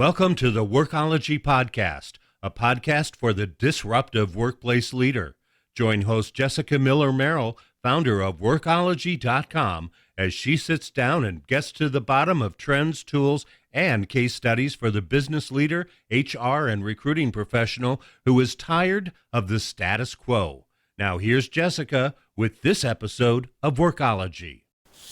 Welcome to the WORKOLOGY podcast, a podcast for the disruptive workplace leader. Join host Jessica Miller-Merrill, founder of WORKOLOGY.com, as she sits down and gets to the bottom of trends, tools, and case studies for the business leader, HR, and recruiting professional who is tired of the status quo. Now here's Jessica with this episode of WORKOLOGY.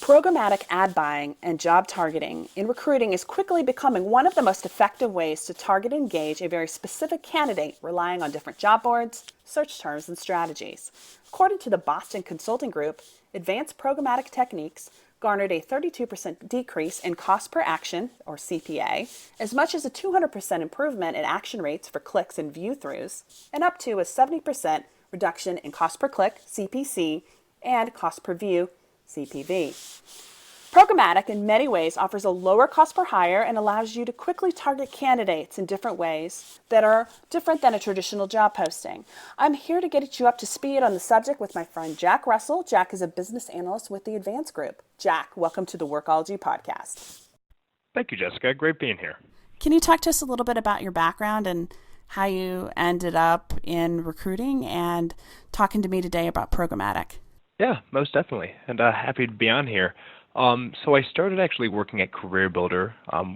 Programmatic ad buying and job targeting in recruiting is quickly becoming one of the most effective ways to target and engage a very specific candidate, relying on different job boards, search terms, and strategies. According to the Boston Consulting Group, advanced programmatic techniques garnered a 32% decrease in cost per action, or CPA, as much as a 200% improvement in action rates for clicks and view-thrus, and up to a 70% reduction in cost per click, CPC, and cost per view, CPV. Programmatic in many ways offers a lower cost per hire and allows you to quickly target candidates in different ways that are different than a traditional job posting. I'm here to get you up to speed on the subject with my friend Jack Russell. Jack is a business analyst with the Advance Group. Jack, welcome to the WORKOLOGY podcast. Thank you, Jessica. Great being here. Can you talk to us a little bit about your background and how you ended up in recruiting and talking to me today about programmatic? Yeah, most definitely, and happy to be on here. So I started actually working at Career Builder,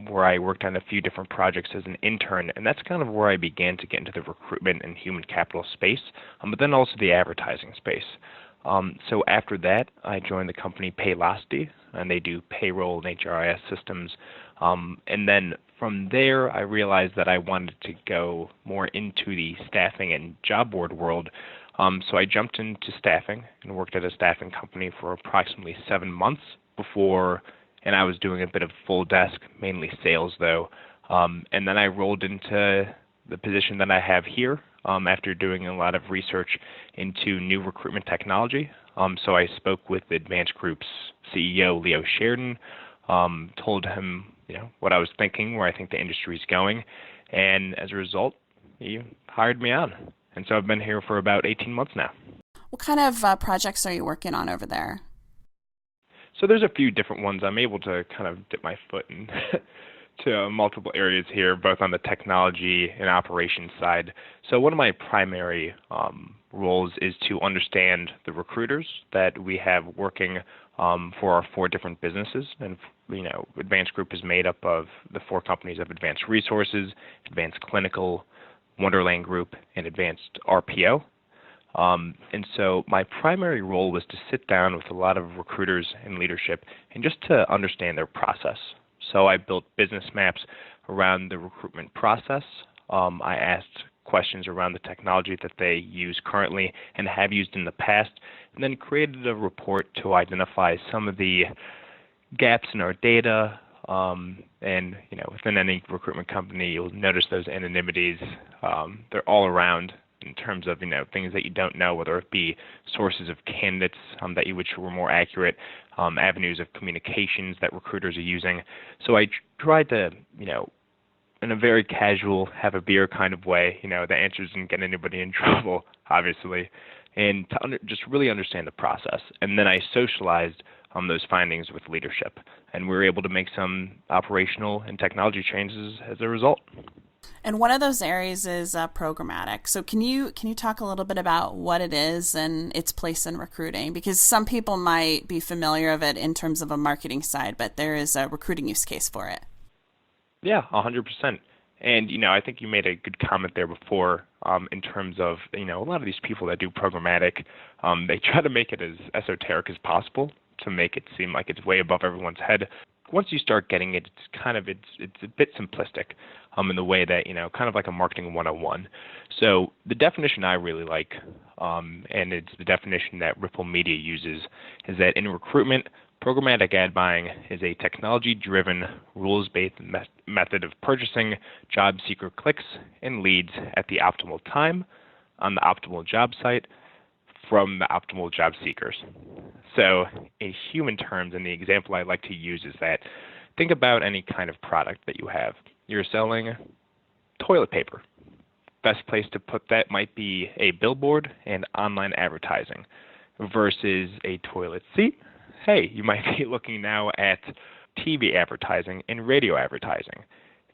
where I worked on a few different projects as an intern, and that's kind of where I began to get into the recruitment and human capital space, but then also the advertising space. So after that, I joined the company Paylocity, and they do payroll and HRIS systems. And then from there, I realized that I wanted to go more into the staffing and job board world. So I jumped into staffing and worked at a staffing company for approximately 7 months before, and I was doing a bit of full desk, mainly sales though. And then I rolled into the position that I have here after doing a lot of research into new recruitment technology. So I spoke with the Advance Group's CEO, Leo Sheridan, told him what I was thinking, where I think the industry is going, and as a result, he hired me on. And so I've been here for about 18 months now. What kind of projects are you working on over there? So there's a few different ones. I'm able to kind of dip my foot in to multiple areas here, both on the technology and operations side. So one of my primary roles is to understand the recruiters that we have working for our 4 different businesses. And Advance Group is made up of the 4 companies of Advanced Resources, Advanced Clinical, Wonderland Group, and Advanced RPO. And so my primary role was to sit down with a lot of recruiters and leadership and just to understand their process. So I built business maps around the recruitment process. I asked questions around the technology that they use currently and have used in the past, and then created a report to identify some of the gaps in our data. And within any recruitment company, you'll notice those anonymities. They're all around in terms of things that you don't know, whether it be sources of candidates that you wish were more accurate, avenues of communications that recruiters are using. So I tried to, in a very casual, have a beer kind of way. The answers didn't get anybody in trouble, obviously, and to just really understand the process. And then I socialized those findings with leadership, and we were able to make some operational and technology changes as a result. And one of those areas is programmatic. So can you talk a little bit about what it is and its place in recruiting? Because some people might be familiar of it in terms of a marketing side, but there is a recruiting use case for it. Yeah, 100%. And, I think you made a good comment there before in terms of, a lot of these people that do programmatic, they try to make it as esoteric as possible to make it seem like it's way above everyone's head. Once you start getting it, it's a bit simplistic in the way that, kind of like a marketing 101. So the definition I really like, and it's the definition that Ripple Media uses, is that in recruitment, programmatic ad buying is a technology-driven, rules-based method of purchasing job seeker clicks and leads at the optimal time on the optimal job site from the optimal job seekers. So in human terms, and the example I like to use is that think about any kind of product that you have. You're selling toilet paper. Best place to put that might be a billboard and online advertising versus a toilet seat. Hey, you might be looking now at TV advertising and radio advertising.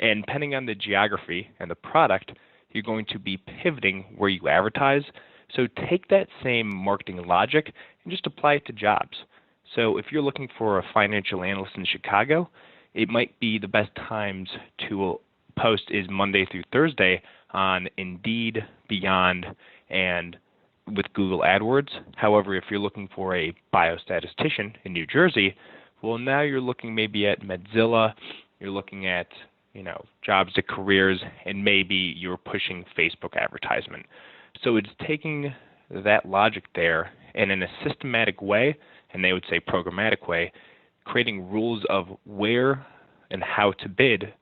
And depending on the geography and the product, you're going to be pivoting where you advertise. So take that same marketing logic and just apply it to jobs. So if you're looking for a financial analyst in Chicago, it might be the best times to post is Monday through Thursday on Indeed, Beyond, and with Google AdWords. However, if you're looking for a biostatistician in New Jersey, well, now you're looking maybe at Medzilla, you're looking at jobs to careers, and maybe you're pushing Facebook advertisement. So it's taking that logic there and in a systematic way, and they would say programmatic way, creating rules of where and how to bid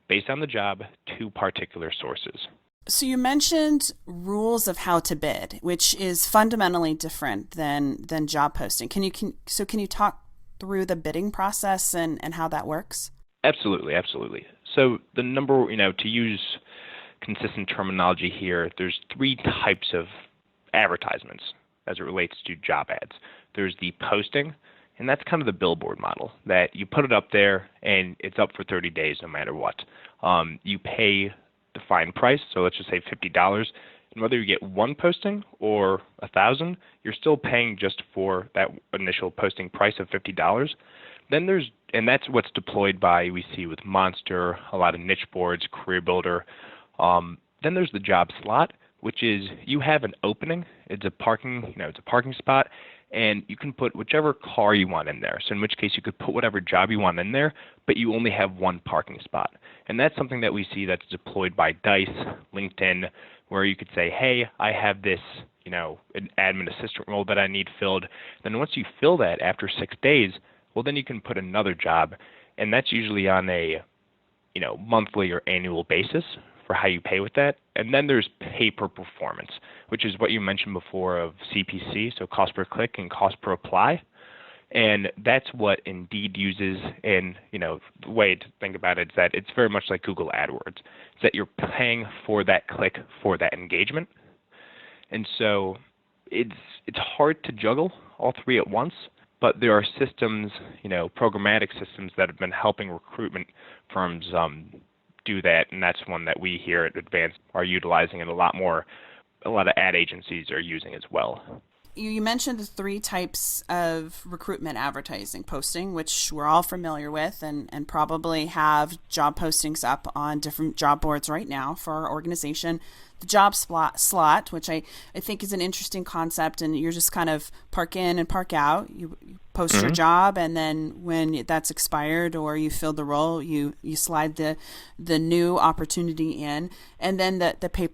based on the job to particular sources. So you mentioned rules of how to bid, which is fundamentally different than job posting. Can you talk through the bidding process and how that works? Absolutely. So the number, to use consistent terminology here, there's 3 types of advertisements as it relates to job ads. There's the posting, and that's kind of the billboard model, that you put it up there and it's up for 30 days no matter what. You pay defined price, so let's just say $50, and whether you get one posting or 1,000, you're still paying just for that initial posting price of $50. Then and that's what's deployed by, we see with Monster, a lot of niche boards, Career Builder. Then there's the job slot, which is you have an opening. It's a parking spot, and you can put whichever car you want in there. So in which case you could put whatever job you want in there, but you only have one parking spot. And that's something that we see that's deployed by Dice, LinkedIn, where you could say, hey, I have this, an admin assistant role that I need filled. Then once you fill that after 6 days, well, then you can put another job, and that's usually on a, monthly or annual basis for how you pay with that. And then there's pay per performance, which is what you mentioned before of CPC, so cost per click and cost per apply. And that's what Indeed uses. And, the way to think about it is that it's very much like Google AdWords. It's that you're paying for that click, for that engagement. And so it's hard to juggle all 3 at once. But there are systems, programmatic systems that have been helping recruitment firms do that, and that's one that we here at Advanced are utilizing, and a lot of ad agencies are using as well. You mentioned the 3 types of recruitment advertising: posting, which we're all familiar with and probably have job postings up on different job boards right now for our organization. The job slot, which I think is an interesting concept, and you're just kind of park in and park out. You post your job, and then when that's expired or you filled the role, you slide the new opportunity in. And then the pay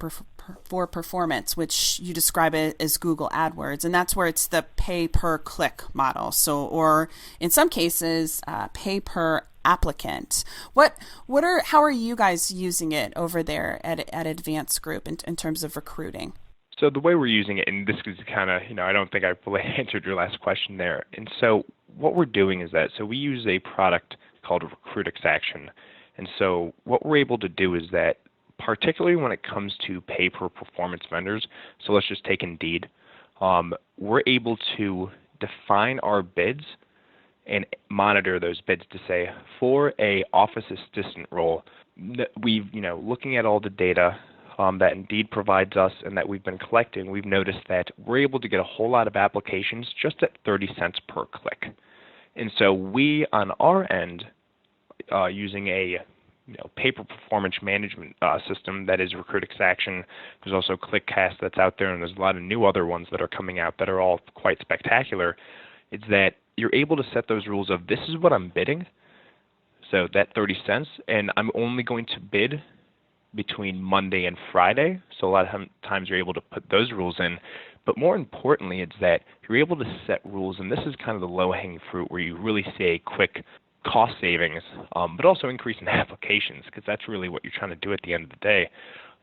for performance, which you describe it as Google AdWords, and that's where it's the pay per click model. So, or in some cases, pay per applicant. How are you guys using it over there at Advanced Group in terms of recruiting? So the way we're using it, and this is kind of, I don't think I fully answered your last question there. And so what we're doing is that, so we use a product called Recruit Extraction. And so what we're able to do is that, particularly when it comes to pay per performance vendors, so let's just take Indeed, we're able to define our bids and monitor those bids to say, for a office assistant role, we've, looking at all the data that Indeed provides us and that we've been collecting, we've noticed that we're able to get a whole lot of applications just at 30 cents per click. And so we, on our end, using a pay per performance management system that is Recruit Extraction. There's also ClickCast that's out there, and there's a lot of new other ones that are coming out that are all quite spectacular. It's that you're able to set those rules of, this is what I'm bidding, so that 30 cents, and I'm only going to bid between Monday and Friday. So a lot of times you're able to put those rules in. But more importantly, it's that you're able to set rules, and this is kind of the low-hanging fruit where you really see a quick cost savings, but also increase in applications, because that's really what you're trying to do at the end of the day,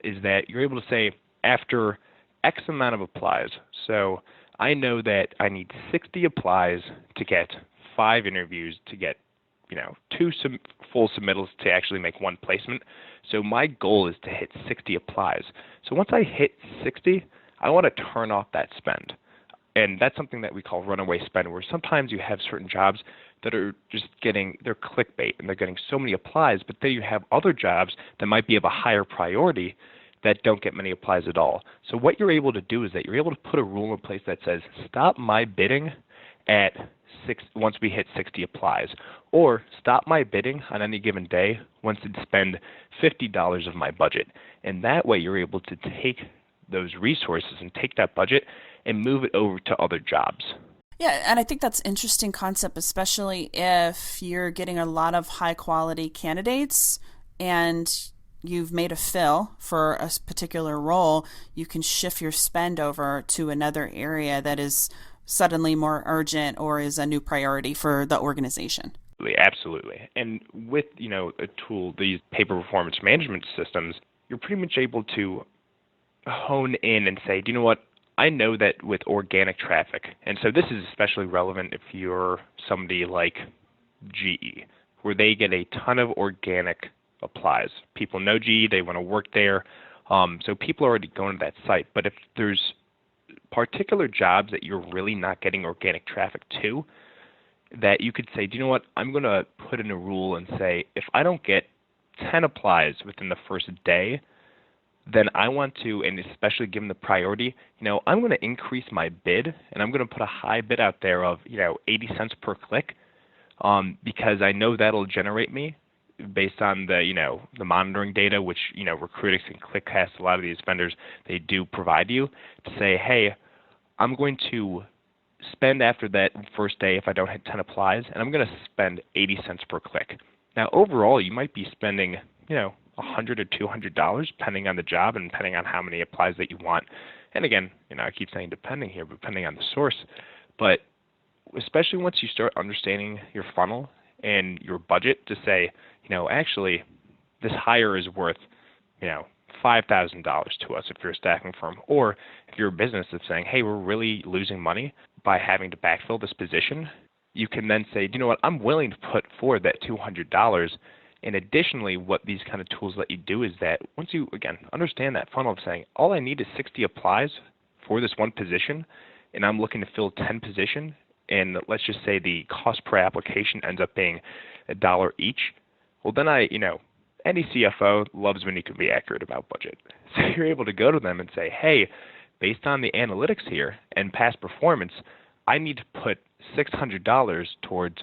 is that you're able to say, after X amount of applies, so I know that I need 60 applies to get 5 interviews to get 2 full submittals to actually make 1 placement. So my goal is to hit 60 applies. So once I hit 60, I want to turn off that spend. And that's something that we call runaway spend, where sometimes you have certain jobs that are just they're clickbait and they're getting so many applies, but then you have other jobs that might be of a higher priority that don't get many applies at all. So what you're able to do is that you're able to put a rule in place that says, stop my bidding at once we hit 60 applies, or stop my bidding on any given day once it spend $50 of my budget. And that way you're able to take those resources and take that budget and move it over to other jobs. Yeah, and I think that's an interesting concept, especially if you're getting a lot of high quality candidates and you've made a fill for a particular role. You can shift your spend over to another area that is suddenly more urgent or is a new priority for the organization. Absolutely. And with, a tool, these paper performance management systems, you're pretty much able to hone in and say, do you know what? I know that with organic traffic, and so this is especially relevant if you're somebody like GE, where they get a ton of organic applies. People know GE, they want to work there, so people are already going to that site. But if there's particular jobs that you're really not getting organic traffic to, that you could say, do you know what, I'm going to put in a rule and say, if I don't get 10 applies within the first day, then I want to, and especially given the priority, I'm going to increase my bid, and I'm going to put a high bid out there of, 80 cents per click, because I know that'll generate me based on the monitoring data, which, Recruitix and ClickCast, a lot of these vendors, they do provide you to say, hey, I'm going to spend after that first day if I don't hit 10 applies, and I'm going to spend 80 cents per click. Now, overall, you might be spending, $100 or $200, depending on the job and depending on how many applies that you want. And again, I keep saying depending here, but depending on the source. But especially once you start understanding your funnel and your budget to say, actually, this hire is worth, $5,000 to us if you're a staffing firm, or if you're a business that's saying, hey, we're really losing money by having to backfill this position, you can then say, do you know what, I'm willing to put forward that $200. And additionally, what these kind of tools let you do is that once you, again, understand that funnel of saying, all I need is 60 applies for this one position, and I'm looking to fill 10 positions, and let's just say the cost per application ends up being $1 each, well, then any CFO loves when you can be accurate about budget. So you're able to go to them and say, hey, based on the analytics here and past performance, I need to put $600 towards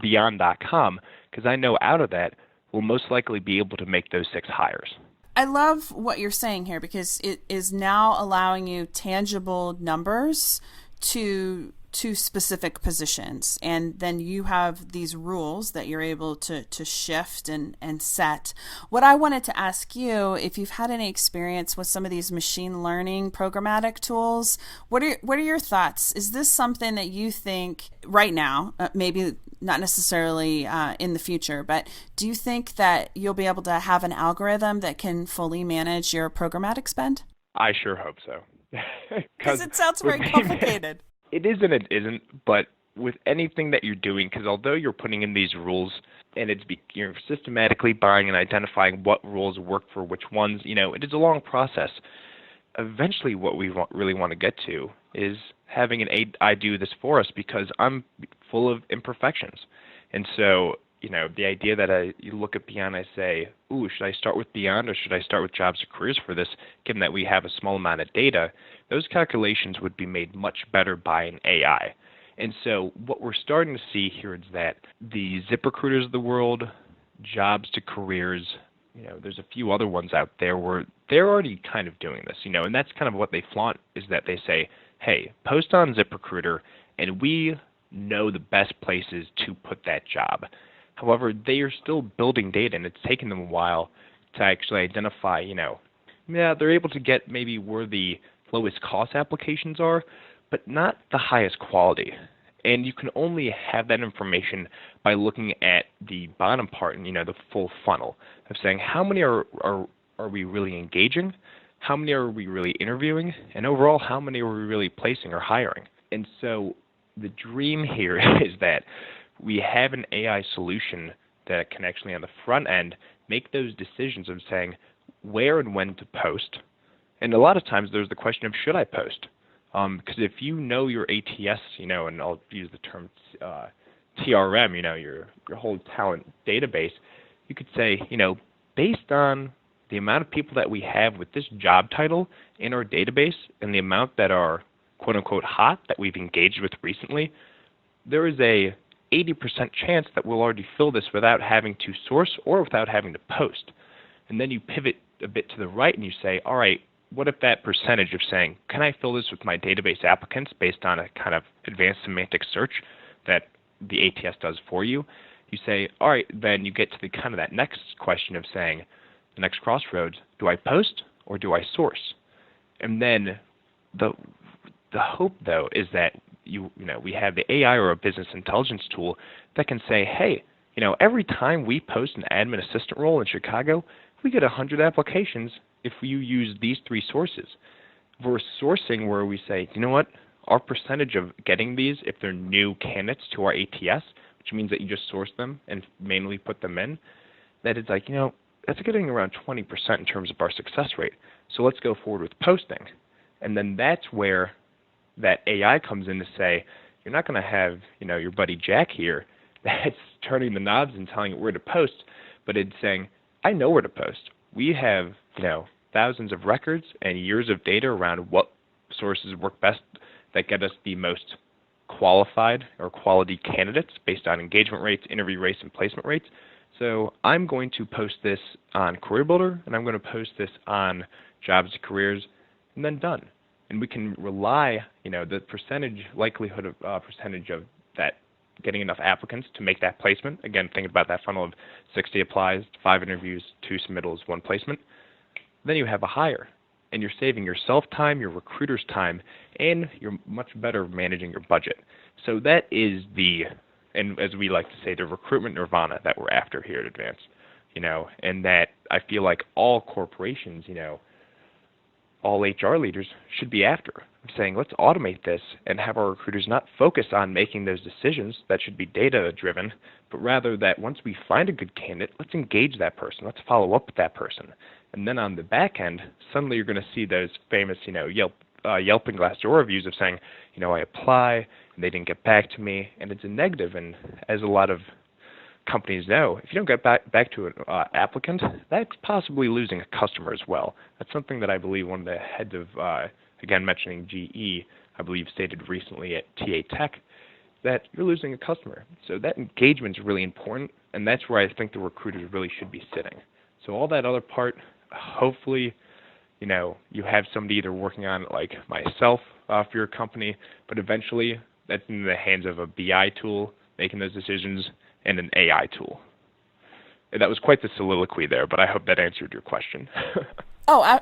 Beyond.com because I know out of that we'll most likely be able to make those 6 hires. I love what you're saying here because it is now allowing you tangible numbers to specific positions. And then you have these rules that you're able to shift and set. What I wanted to ask you, if you've had any experience with some of these machine learning programmatic tools, what are your thoughts? Is this something that you think right now, maybe not necessarily in the future, but do you think that you'll be able to have an algorithm that can fully manage your programmatic spend? I sure hope so. Because it sounds very complicated. It is and it isn't, but with anything that you're doing, because although you're putting in these rules and you're systematically buying and identifying what rules work for which ones, it is a long process. Eventually what we really want to get to is having an AI do this for us because I'm full of imperfections. And so, the idea that you look at Beyond, I say, ooh, should I start with Beyond or should I start with jobs or careers for this, given that we have a small amount of data, those calculations would be made much better by an AI. And so what we're starting to see here is that the ZipRecruiters of the world, jobs to careers, there's a few other ones out there where they're already kind of doing this, and that's kind of what they flaunt is that they say, hey, post on ZipRecruiter and we know the best places to put that job. However, they are still building data, and it's taken them a while to actually identify, they're able to get maybe where the lowest cost applications are, but not the highest quality. And you can only have that information by looking at the bottom part and, the full funnel of saying how many are we really engaging, how many are we really interviewing, and overall, how many are we really placing or hiring. And so the dream here is that we have an AI solution that can actually on the front end make those decisions of saying where and when to post. And a lot of times there's the question of should I post? Because if you know your ATS, and I'll use the term TRM, your whole talent database, you could say, based on the amount of people that we have with this job title in our database and the amount that are quote-unquote hot that we've engaged with recently, there is a 80% chance that we'll already fill this without having to source or without having to post. And then you pivot a bit to the right and you say, all right, what if that percentage of saying, can I fill this with my database applicants based on a kind of advanced semantic search that the ATS does for you? You say, all right, then you get to the kind of that next question of saying, the next crossroads, do I post or do I source? And then the hope, though, is that we have the AI or a business intelligence tool that can say, hey, every time we post an admin assistant role in Chicago, we get 100 applications if you use these 3 sources. We're sourcing where we say, you know what, our percentage of getting these, if they're new candidates to our ATS, which means that you just source them and manually put them in, that it's like, that's getting around 20% in terms of our success rate. So let's go forward with posting. And then that's where that AI comes in to say, you're not going to have, your buddy Jack here that's turning the knobs and telling it where to post, but it's saying, I know where to post. We have, thousands of records and years of data around what sources work best that get us the most qualified or quality candidates based on engagement rates, interview rates, and placement rates. So I'm going to post this on Career Builder, and I'm going to post this on Jobs and Careers, and then done. And we can rely, the likelihood of percentage of that getting enough applicants to make that placement. Again, think about that funnel of 60 applies, 5 interviews, 2 submittals, 1 placement. Then you have a hire, and you're saving yourself time, your recruiter's time, and you're much better managing your budget. So that is and as we like to say, the recruitment nirvana that we're after here at Advance, and that I feel like all corporations, all HR leaders should be after, saying let's automate this and have our recruiters not focus on making those decisions that should be data-driven, but rather that once we find a good candidate, let's engage that person, let's follow up with that person. And then on the back end, suddenly you're going to see those famous, Yelp and Glassdoor reviews of saying, I apply, and they didn't get back to me, and it's a negative. And as a lot of companies know, if you don't get back to an applicant, that's possibly losing a customer as well. That's something that I believe one of the heads of, again mentioning GE, I believe stated recently at TA Tech, that you're losing a customer. So that engagement is really important, and that's where I think the recruiters really should be sitting. So all that other part, hopefully, you have somebody either working on it like myself for your company, but eventually that's in the hands of a BI tool making those decisions and an AI tool. And that was quite the soliloquy there, but I hope that answered your question. Oh,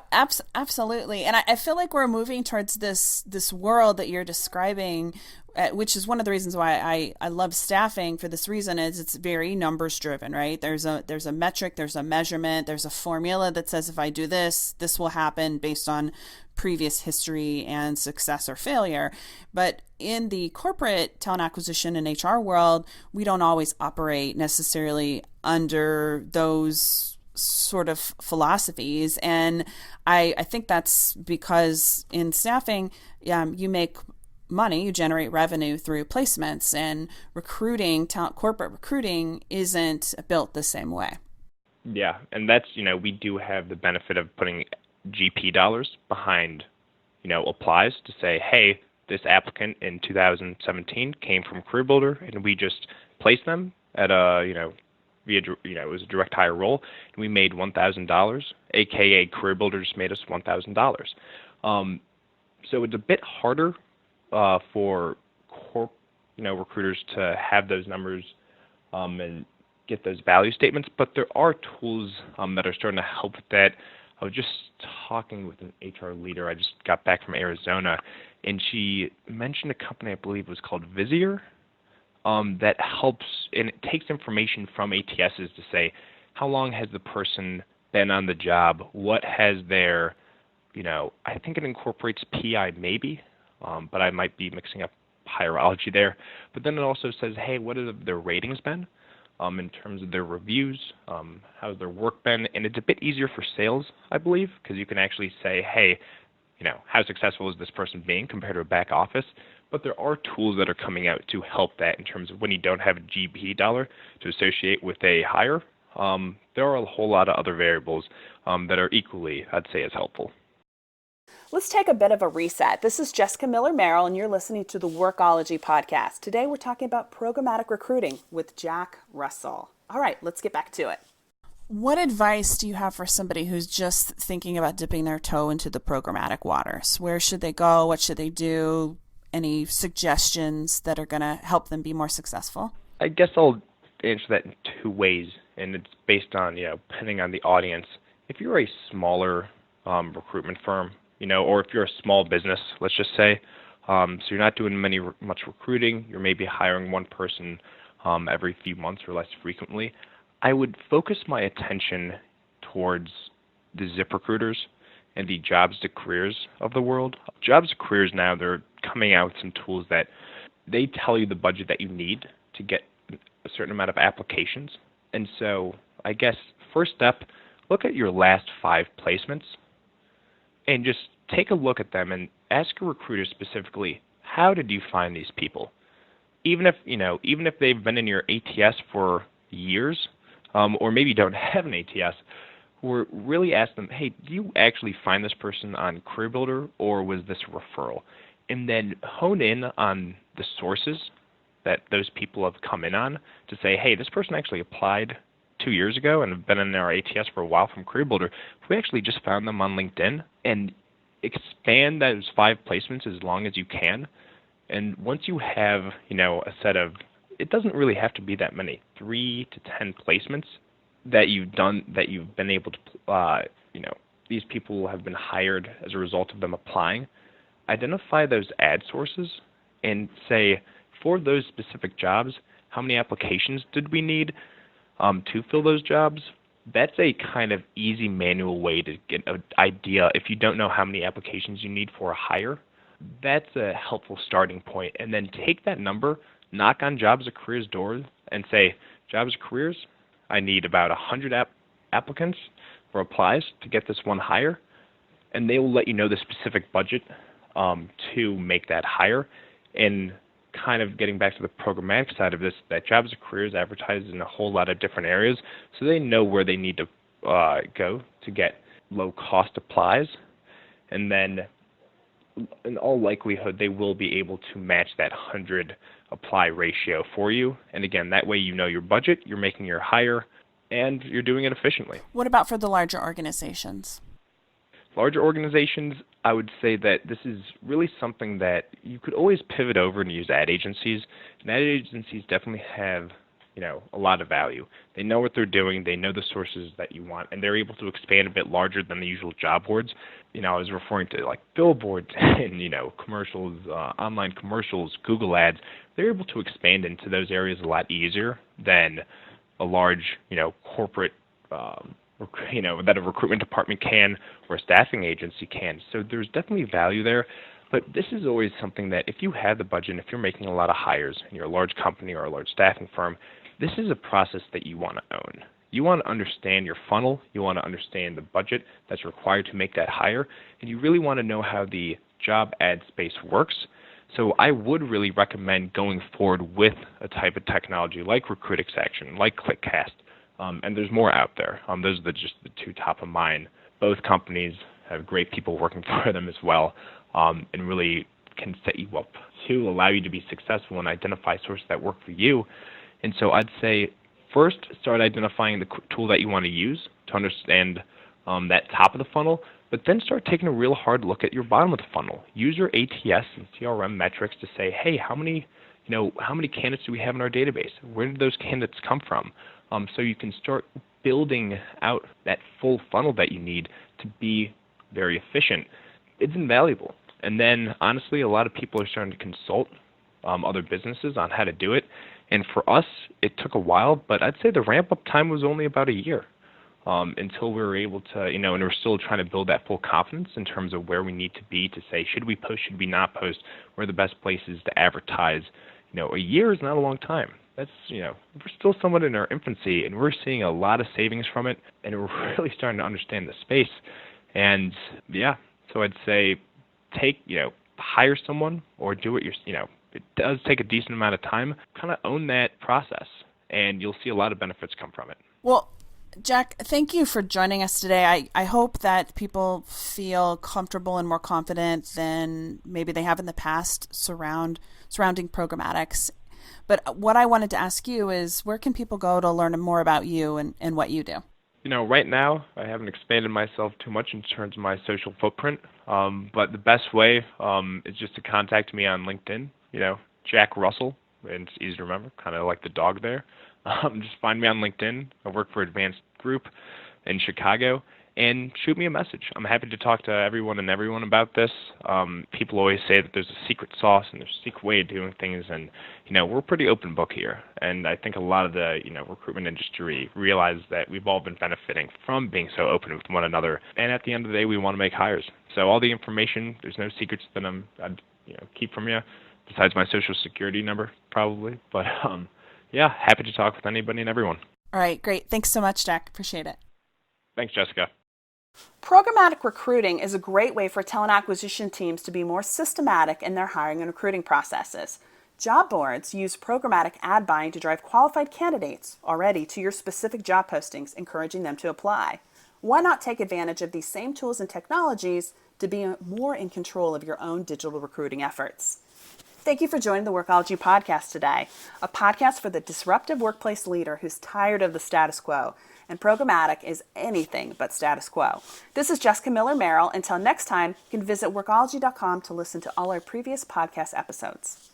absolutely. And I feel like we're moving towards this world that you're describing, which is one of the reasons why I love staffing for this reason, is it's very numbers driven, right? There's a metric, there's a measurement, there's a formula that says if I do this, this will happen based on previous history and success or failure. But in the corporate talent acquisition and HR world, we don't always operate necessarily under those sort of philosophies. And I think that's because in staffing, you make money, you generate revenue through placements, and corporate recruiting isn't built the same way. Yeah, and that's, we do have the benefit of putting GP dollars behind, applies to say, hey, this applicant in 2017 came from Career Builder, and we just placed them at a, via, it was a direct hire role, and we made $1,000, aka Career Builder just made us $1,000. So it's a bit harder for recruiters to have those numbers and get those value statements, but there are tools that are starting to help with that. I was just talking with an HR leader. I just got back from Arizona, and she mentioned a company I believe was called Vizier that helps, and it takes information from ATSs to say how long has the person been on the job, what has their, I think it incorporates PI maybe, but I might be mixing up hierarchy there. But then it also says, hey, what have their ratings been in terms of their reviews, how's their work been? And it's a bit easier for sales, I believe, because you can actually say, hey, how successful is this person being compared to a back office. But there are tools that are coming out to help that in terms of when you don't have a GP dollar to associate with a hire. There are a whole lot of other variables that are equally, I'd say, as helpful. Let's take a bit of a reset. This is Jessica Miller-Merrill, and you're listening to the Workology podcast. Today, we're talking about programmatic recruiting with Jack Russell. All right, let's get back to it. What advice do you have for somebody who's just thinking about dipping their toe into the programmatic waters? Where should they go? What should they do? Any suggestions that are going to help them be more successful? I guess I'll answer that in two ways, and it's based on, depending on the audience. If you're a smaller recruitment firm, or if you're a small business, let's just say, so you're not doing much recruiting, you're maybe hiring one person every few months or less frequently, I would focus my attention towards the ZipRecruiters and the jobs to careers of the world. Jobs to careers now, they're coming out with some tools that they tell you the budget that you need to get a certain amount of applications. And so I guess first step, look at your last 5 placements and just take a look at them and ask your recruiter specifically, how did you find these people? Even if they've been in your ATS for years, or maybe don't have an ATS, or really ask them, hey, do you actually find this person on CareerBuilder, or was this a referral? And then hone in on the sources that those people have come in on to say, hey, this person actually applied 2 years ago and have been in our ATS for a while from CareerBuilder. We actually just found them on LinkedIn, and expand those 5 placements as long as you can. And once you have, a set of, it doesn't really have to be that many, 3 to 10 placements that you've done, that you've been able to, these people have been hired as a result of them applying. Identify those ad sources and say, for those specific jobs, how many applications did we need to fill those jobs? That's a kind of easy manual way to get an idea. If you don't know how many applications you need for a hire, that's a helpful starting point. And then take that number, knock on Jobs or Careers doors, and say, Jobs or Careers, I need about 100 applicants or applies to get this one hire. And they will let you know the specific budget to make that hire. And kind of getting back to the programmatic side of this, that Jobs or Careers advertises in a whole lot of different areas, so they know where they need to go to get low-cost applies. And then, in all likelihood, they will be able to match that 100 apply ratio for you. And again, that way you know your budget, you're making your hire, and you're doing it efficiently. What about for the larger organizations? Larger organizations, I would say that this is really something that you could always pivot over and use ad agencies. And ad agencies definitely have, a lot of value. They know what they're doing, they know the sources that you want, and they're able to expand a bit larger than the usual job boards. I was referring to like billboards and, commercials, online commercials, Google ads. They're able to expand into those areas a lot easier than a large, corporate that a recruitment department can or a staffing agency can. So there's definitely value there. But this is always something that if you have the budget, and if you're making a lot of hires and you're a large company or a large staffing firm, this is a process that you want to own. You want to understand your funnel. You want to understand the budget that's required to make that hire. And you really want to know how the job ad space works. So I would really recommend going forward with a type of technology like Recruitix Action, like ClickCast. And there's more out there. Those are just the 2 top of mind. Both companies have great people working for them as well, and really can set you up to allow you to be successful and identify sources that work for you. And so I'd say first start identifying the tool that you want to use to understand that top of the funnel, but then start taking a real hard look at your bottom of the funnel. Use your ATS and CRM metrics to say, hey, how many candidates do we have in our database? Where did those candidates come from? So you can start building out that full funnel that you need to be very efficient. It's invaluable. And then, honestly, a lot of people are starting to consult other businesses on how to do it. And for us, it took a while, but I'd say the ramp-up time was only about a year until we were able to, and we're still trying to build that full confidence in terms of where we need to be to say, should we post, should we not post, where are the best places to advertise. A year is not a long time. That's, we're still somewhat in our infancy, and we're seeing a lot of savings from it, and we're really starting to understand the space. And, yeah, so I'd say hire someone or do it it does take a decent amount of time. Kind of own that process, and you'll see a lot of benefits come from it. Well, Jack, thank you for joining us today. I hope that people feel comfortable and more confident than maybe they have in the past surrounding programmatics. But what I wanted to ask you is, where can people go to learn more about you and what you do? Right now, I haven't expanded myself too much in terms of my social footprint, but the best way is just to contact me on LinkedIn, Jack Russell, and it's easy to remember, kind of like the dog there. Just find me on LinkedIn. I work for Advanced Group in Chicago, and shoot me a message. I'm happy to talk to everyone about this. People always say that there's a secret sauce and there's a secret way of doing things, and we're a pretty open book here. And I think a lot of the recruitment industry realizes that we've all been benefiting from being so open with one another. And at the end of the day, we want to make hires. So all the information, there's no secrets that I'd keep from you, besides my social security number probably. But yeah, happy to talk with anybody and everyone. All right, great. Thanks so much, Jack. Appreciate it. Thanks, Jessica. Programmatic recruiting is a great way for talent acquisition teams to be more systematic in their hiring and recruiting processes. Job boards use programmatic ad buying to drive qualified candidates already to your specific job postings, encouraging them to apply. Why not take advantage of these same tools and technologies to be more in control of your own digital recruiting efforts? Thank you for joining the Workology podcast today, a podcast for the disruptive workplace leader who's tired of the status quo, and Programmatic is anything but status quo. This is Jessica Miller-Merrill. Until next time, you can visit workology.com to listen to all our previous podcast episodes.